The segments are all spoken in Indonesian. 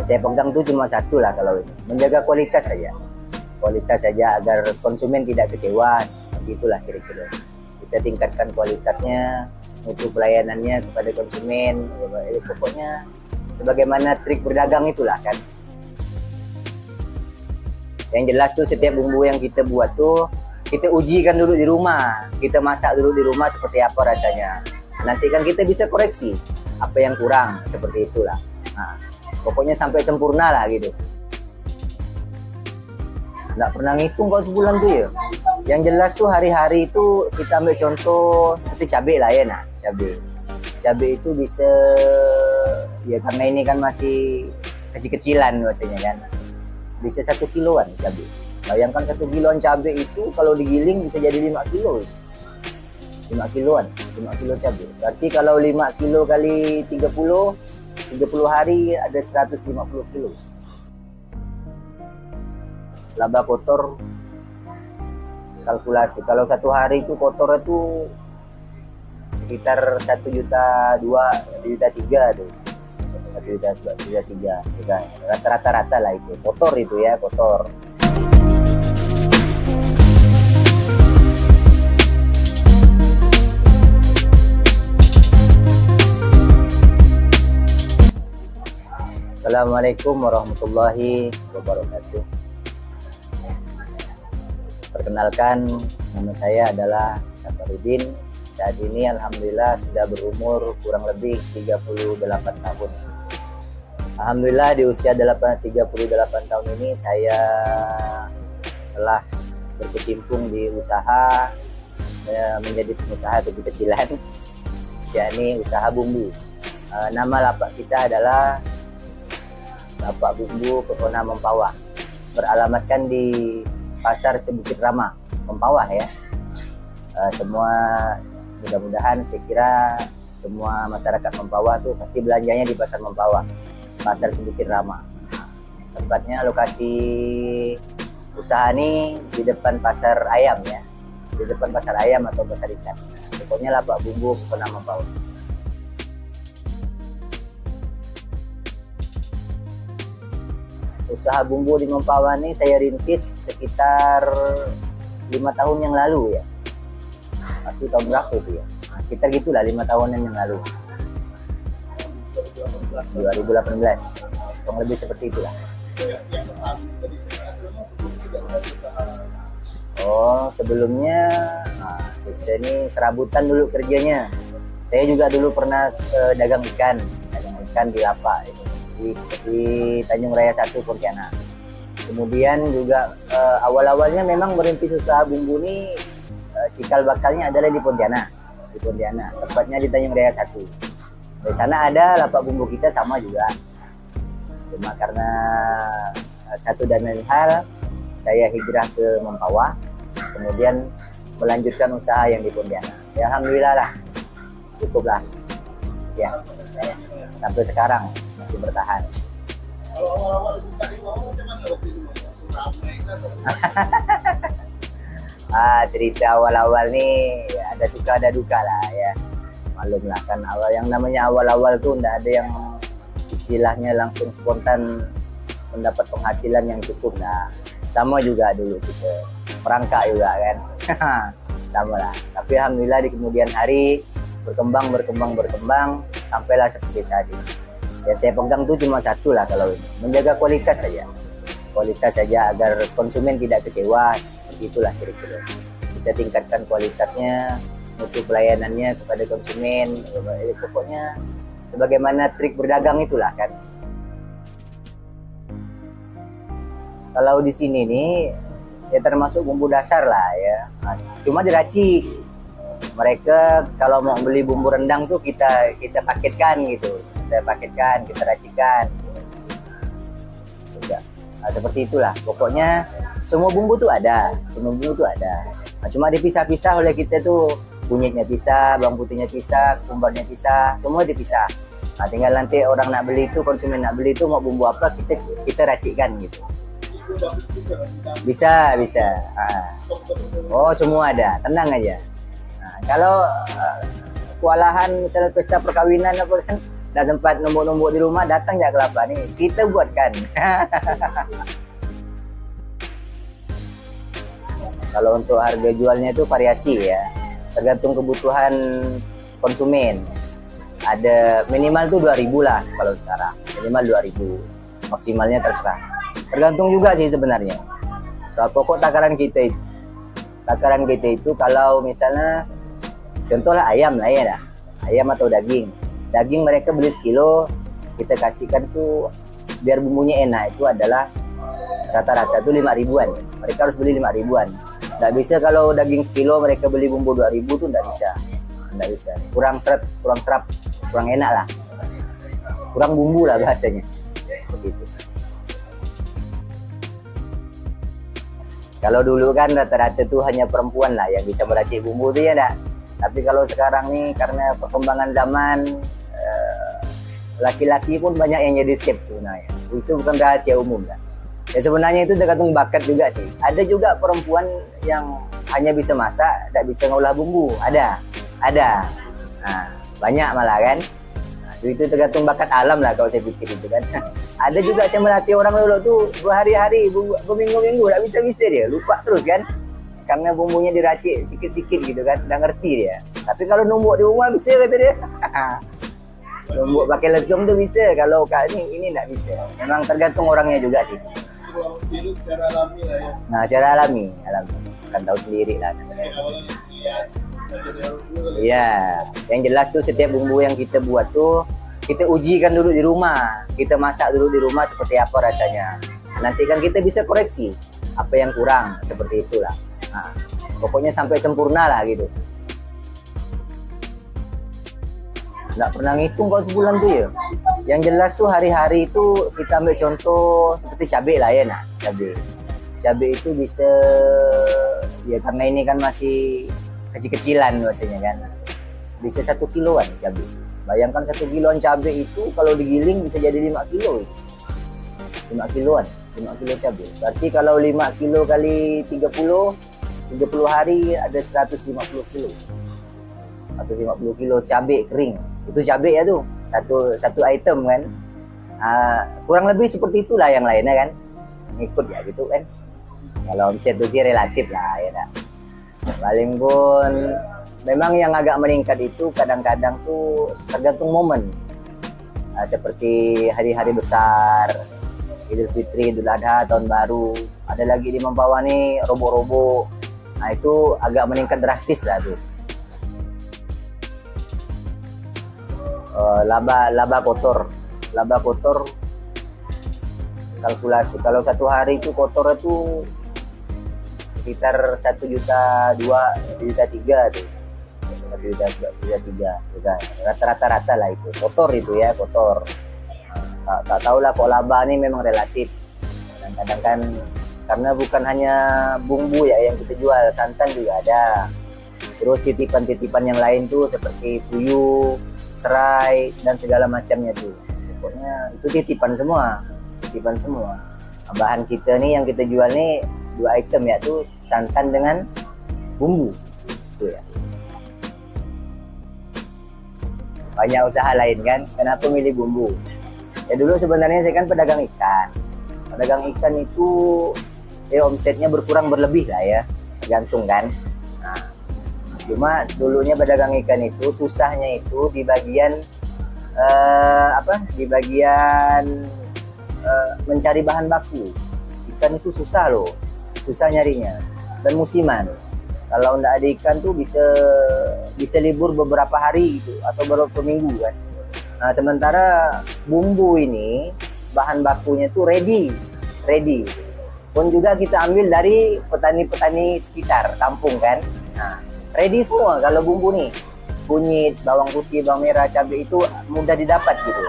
Yang saya pegang tuh cuma satu lah kalau ini, menjaga kualitas saja agar konsumen tidak kecewa. Seperti itulah kira-kira. Kita tingkatkan kualitasnya, mutu pelayanannya kepada konsumen. Pokoknya sebagaimana trik berdagang itulah kan. Yang jelas tuh setiap bumbu yang kita buat tuh kita ujikan dulu di rumah, kita masak dulu di rumah seperti apa rasanya. Nanti kan kita bisa koreksi apa yang kurang, seperti itulah. Nah, pokoknya sampai sempurna lah gitu. Nggak pernah ngitung kalau sebulan tuh ya. Yang jelas tuh hari-hari itu kita ambil contoh seperti cabai lah ya. Nah, cabai itu bisa ya, karena ini kan masih kecil-kecilan maksudnya kan, bisa 1 kiloan cabai. Bayangkan 1 kiloan cabai itu kalau digiling bisa jadi 5 kilo. 5 kiloan, 5 kilo cabai. Berarti kalau 5 kilo kali 30 hari ada 150 kilo. Laba kotor, kalkulasi. Kalau satu hari itu kotor itu sekitar 1.200.000, 1.300.000 tuh. 1.300.000. Rata-rata lah itu. Kotor itu ya, kotor. Assalamualaikum warahmatullahi wabarakatuh. Perkenalkan, nama saya adalah Safarudin. Saat ini alhamdulillah sudah berumur kurang lebih 38 tahun. Alhamdulillah di usia 38 tahun ini saya telah berkecimpung di usaha, menjadi pengusaha kecil-kecilan, yakni usaha bumbu. Nama lapak kita adalah Lapak Bumbu Pesona Mempawah, beralamatkan di Pasar Sebukit Rama, Mempawah ya. Semua mudah-mudahan saya kira semua masyarakat Mempawah tuh pasti belanjanya di Pasar Mempawah, Pasar Sebukit Rama. Tempatnya lokasi usaha ini di depan pasar ayam ya, di depan pasar ayam atau pasar ikan. Pokoknya Lapak Bumbu Pesona Mempawah. Usaha bumbu di Mempawah ini saya rintis sekitar 5 tahun yang lalu ya. Pasti tahun berapa itu ya? Nah, sekitar gitulah 5 tahunan yang lalu. 2018. Kurang lebih seperti itulah. Oh, sebelumnya kita ini serabutan dulu kerjanya. Saya juga dulu pernah dagang ikan di lapak itu. Di Tanjung Raya 1 Pontianak. Kemudian juga awal-awalnya memang merintis usaha bumbu ini cikal bakalnya adalah di Pontianak, tepatnya di Tanjung Raya 1. Di sana ada lapak bumbu kita sama juga. Cuma karena satu dan lain hal saya hijrah ke Mempawah, kemudian melanjutkan usaha yang di Pontianak. Ya alhamdulillah lah, cukup lah. Ya, sampai sekarang masih bertahan. Cerita awal-awal nih ya, ada suka ada duka lah ya. Malum lah kan, yang namanya awal-awal tuh nggak ada yang istilahnya langsung spontan mendapat penghasilan yang cukup. Nah, sama juga dulu kita merangkak juga kan. Sama lah. Tapi alhamdulillah di kemudian hari berkembang sampailah seperti saat ini. Yang saya pegang tuh cuma satu lah kalau ini, menjaga kualitas saja agar konsumen tidak kecewa. Seperti itulah kira-kira. Kita tingkatkan kualitasnya, mutu pelayanannya kepada konsumen. Pokoknya sebagaimana trik berdagang itulah kan. Kalau di sini nih ya termasuk bumbu dasar lah ya. Cuma diracik. Mereka kalau mau beli bumbu rendang tuh kita paketkan gitu. Kita racikan. Seperti itulah. Pokoknya semua bumbu tuh ada. Nah, cuma dipisah-pisah oleh kita tuh, kunyitnya pisah, bawang putihnya pisah, kumbarnya pisah, semua dipisah. Nah, tinggal nanti orang nak beli itu, konsumen nak beli itu mau bumbu apa kita racikan gitu. Bisa. Oh, semua ada. Tenang aja. Nah, kalau kewalahan misalnya pesta perkawinan apa kan dah sempat nombok-nombok di rumah, datang jak kelapa nih, kita buatkan. Kalau untuk harga jualnya itu variasi ya, tergantung kebutuhan konsumen. Ada minimal tuh 2.000 lah kalau sekarang, minimal 2.000, maksimalnya terserah. Tergantung juga sih sebenarnya. Soal pokok takaran kita itu kalau misalnya contohlah ayam lah ya dah, ayam atau daging mereka beli sekilo, kita kasihkan tuh biar bumbunya enak itu adalah rata-rata tuh 5 ribuan. Mereka harus beli 5 ribuan. Nggak bisa kalau daging sekilo mereka beli bumbu 2.000 tuh nggak bisa. Kurang serap, kurang enak lah. Kurang bumbu lah bahasanya. Begitu. Kalau dulu kan rata-rata tuh hanya perempuan lah yang bisa meracik bumbu tuh ya enggak. Tapi kalau sekarang nih karena perkembangan zaman, laki-laki pun banyak yang jadi chef sebenarnya. Itu bukan rahasia umum kan. Ya sebenarnya itu tergantung bakat juga sih. Ada juga perempuan yang hanya bisa masak, tidak bisa ngolah bumbu. Ada. Nah, banyak malah kan. Nah, itu tergantung bakat alam lah kalau saya pikir itu kan. Ada juga saya melatih orang dulu tuh berhari-hari, berminggu-minggu, tidak bisa dia, lupa terus kan. Karena bumbunya diracik sikit-sikit gitu kan, udah ngerti dia. Tapi kalau numbuk di rumah bisa kata dia. Numbuk pakai lesung tuh bisa, kalau ini nggak bisa. Memang tergantung orangnya juga sih. Itu secara alami lah ya. Nah, secara alami, kan tahu sendiri lah. Iya, yang jelas tuh setiap bumbu yang kita buat tuh kita ujikan dulu di rumah, kita masak dulu di rumah seperti apa rasanya. Nanti kan kita bisa koreksi apa yang kurang, seperti itulah. Nah, pokoknya sampai sempurna lah gitu. Nggak pernah ngitung kalau sebulan tuh ya. Yang jelas tuh hari-hari itu kita ambil contoh seperti cabai lah ya, nah cabai itu bisa ya karena ini kan masih kecil-kecilan maksudnya kan, bisa 1 kiloan cabai. Bayangkan 1 kiloan cabai itu kalau digiling bisa jadi 5 kilo. 5 kiloan, 5 kilo cabai. Berarti kalau 5 kilo kali 30 hari ada 150 kilo. 150 kilo cabai kering. Itu cabai ya tuh, satu item kan. Kurang lebih seperti itulah yang lainnya kan. Ngikut ya gitu kan. Kalau omset itu sih relatif lah ya dah. Paling pun memang yang agak meningkat itu kadang-kadang tuh tergantung momen. Seperti hari-hari besar, Idul Fitri, Idul Adha, Tahun Baru. Ada lagi di Mempawah nih, robo-robo. Nah itu agak meningkat drastis lah tuh. Laba kotor kalkulasi kalau satu hari itu kotor itu sekitar 1,2 juta, 1,3 juta tuh, 1,3 juta rata-rata lah itu kotor tak tahu lah kok laba ini memang relatif. Kadang-kadang kan karena bukan hanya bumbu ya yang kita jual, santan juga ada, terus titipan-titipan yang lain tuh seperti puyuh, serai dan segala macamnya tuh. Pokoknya itu titipan semua. Bahan kita nih yang kita jual nih 2 item ya tuh santan dengan bumbu. Tuh ya. Banyak usaha lain kan. Kenapa milih bumbu? Ya dulu sebenarnya saya kan pedagang ikan. Pedagang ikan itu omsetnya berkurang berlebih lah ya. Tergantung kan. Cuma dulunya pedagang ikan itu susahnya itu di bagian mencari bahan baku. Ikan itu susah loh, susah nyarinya dan musiman. Kalau nggak ada ikan tuh bisa libur beberapa hari gitu atau beberapa minggu kan. Nah sementara bumbu ini bahan bakunya tuh ready. Pun juga kita ambil dari petani-petani sekitar kampung kan. Nah, ready semua kalau bumbu nih, kunyit, bawang putih, bawang merah, cabai itu mudah didapat gitu.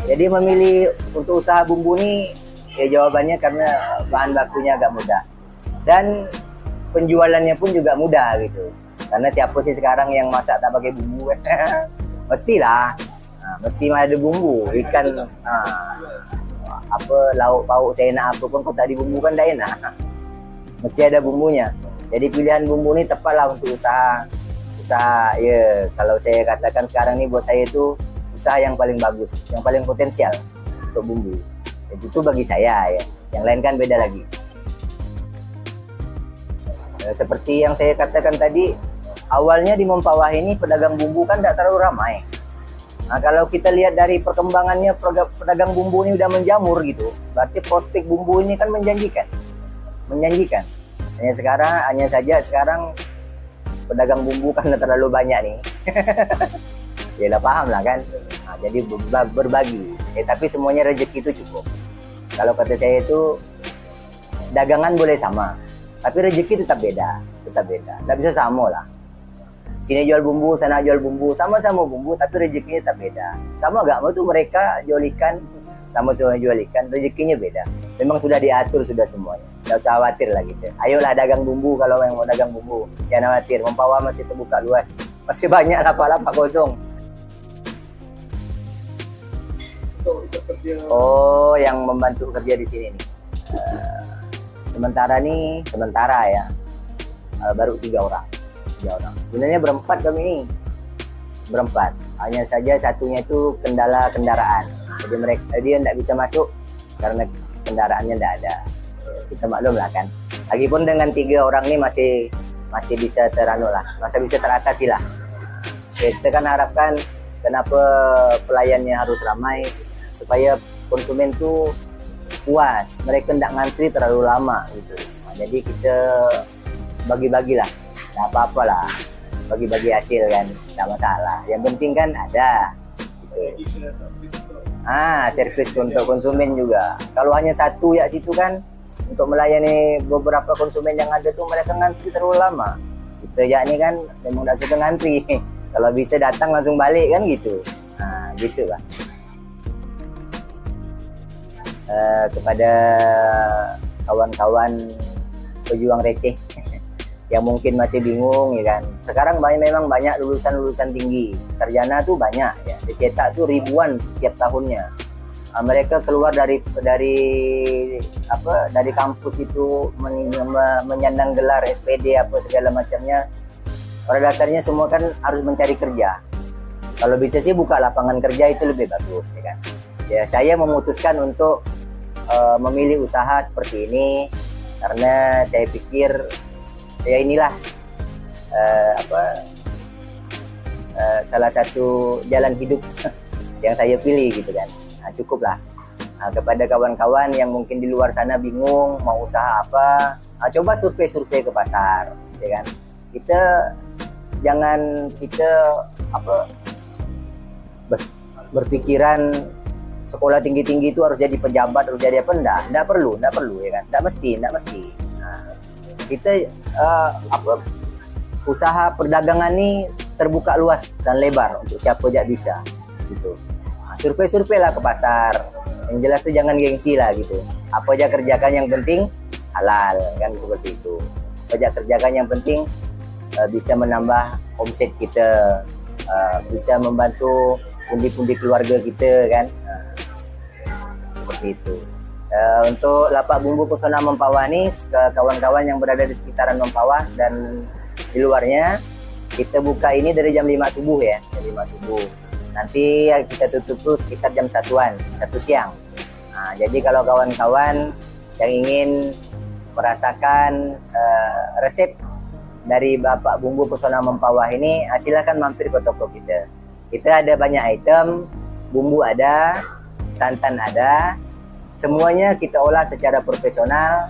Jadi memilih untuk usaha bumbu nih, ya jawabannya karena bahan bakunya agak mudah dan penjualannya pun juga mudah gitu. Karena siapa sih sekarang yang masak tak pakai bumbu kan? Mestilah, mesti ada bumbu. Ikan, lauk pauk seenak apa pun kalau tak dibumbukan tak enak. Mesti ada bumbunya. Jadi pilihan bumbu ini tepatlah untuk usaha ya. Kalau saya katakan sekarang nih buat saya itu usaha yang paling bagus, yang paling potensial untuk bumbu. Itu bagi saya ya. Yang lain kan beda lagi. Seperti yang saya katakan tadi, awalnya di Mempawah ini pedagang bumbu kan tidak terlalu ramai. Nah, kalau kita lihat dari perkembangannya pedagang bumbu ini udah menjamur gitu, berarti prospek bumbu ini kan menjanjikan. Hanya saja sekarang pedagang bumbu kan terlalu banyak nih. Ya udah paham lah kan. Nah, jadi berbagi. Tapi semuanya rezeki itu cukup. Kalau kata saya itu dagangan boleh sama, tapi rezeki tetap beda. Nggak bisa sama lah. Sini jual bumbu, sana jual bumbu, sama-sama bumbu, tapi rezekinya tetap beda. Sama gak mau tuh mereka jual ikan, sama-sama jual ikan, rezekinya beda. Memang sudah diatur sudah semuanya. Nggak usah khawatir lah gitu. Ayolah dagang bumbu kalau yang mau dagang bumbu. Jangan khawatir, Mempawah masih terbuka luas. Masih banyak lapak-lapak kosong. Oh, yang membantu kerja di sini nih. Sementara ya, baru 3 orang. Sebenarnya berempat kami ini. Berempat. Hanya saja satunya itu kendala kendaraan. Jadi dia tidak bisa masuk karena kendaraannya tidak ada. Kita maklum lah kan. Lagipun dengan 3 orang ini masih bisa masih bisa teratasi lah. Kita kan harapkan kenapa pelayannya harus ramai supaya konsumen tuh puas, mereka tidak ngantri terlalu lama gitu. Nah, jadi kita bagi-bagilah, tidak apa-apa lah, bagi-bagi hasil kan, tidak masalah. Yang penting kan ada. Gitu. Servis untuk konsumen juga. Kalau hanya satu ya situ kan, untuk melayani beberapa konsumen yang ada tuh mereka ngantri terlalu lama. Kita ya ini kan memang tidak suka ngantri. Kalau bisa datang langsung balik kan gitu. Nah, gitu lah. Kepada kawan-kawan pejuang receh yang mungkin masih bingung ya kan. Sekarang memang banyak lulusan tinggi, sarjana tuh banyak ya, dicetak tuh ribuan tiap tahunnya. Mereka keluar dari kampus itu menyandang gelar SPD apa segala macamnya. Pada dasarnya semua kan harus mencari kerja. Kalau bisa sih buka lapangan kerja itu lebih bagus ya kan. Ya, saya memutuskan untuk memilih usaha seperti ini karena saya pikir ya inilah salah satu jalan hidup yang saya pilih gitu kan. Nah, cukuplah. Nah, kepada kawan-kawan yang mungkin di luar sana bingung mau usaha apa, coba survei ke pasar ya kan. Jangan berpikiran sekolah tinggi-tinggi itu harus jadi pejabat, harus jadi apa, enggak perlu ya kan, enggak mesti. Nah, kita usaha perdagangan ini terbuka luas dan lebar untuk siapa aja bisa gitu. Nah, survei lah ke pasar, yang jelas tuh jangan gengsi lah gitu, apa aja kerjakan yang penting halal kan, seperti itu. Apa aja kerjakan yang penting bisa menambah omset kita, bisa membantu pundi-pundi keluarga kita kan. Seperti itu. Untuk lapak bumbu Pesona Mempawah ini, ke kawan-kawan yang berada di sekitaran Mempawah dan di luarnya, kita buka ini dari jam 5 subuh ya, jam 5 subuh. Nanti ya kita tutup tuh sekitar jam 1 siang. Nah, jadi kalau kawan-kawan yang ingin merasakan resep dari bapak bumbu Pesona Mempawah ini, silahkan mampir ke toko kita. Kita ada banyak item, bumbu ada, santan ada, semuanya kita olah secara profesional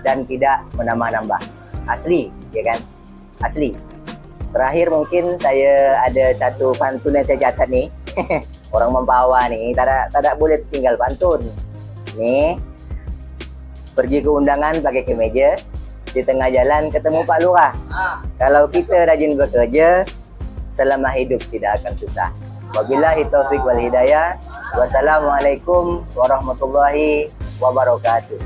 dan tidak menambah-nambah. Asli, ya kan? Asli. Terakhir mungkin saya ada satu pantun yang saya catat nih. Orang Mempawah nih, tak boleh tinggal pantun. Nih, pergi ke undangan pakai kemeja, di tengah jalan ketemu Pak Lurah. Kalau kita rajin bekerja, selama hidup tidak akan susah. Wabillahi taufiq wal hidayah. Wassalamualaikum warahmatullahi wabarakatuh.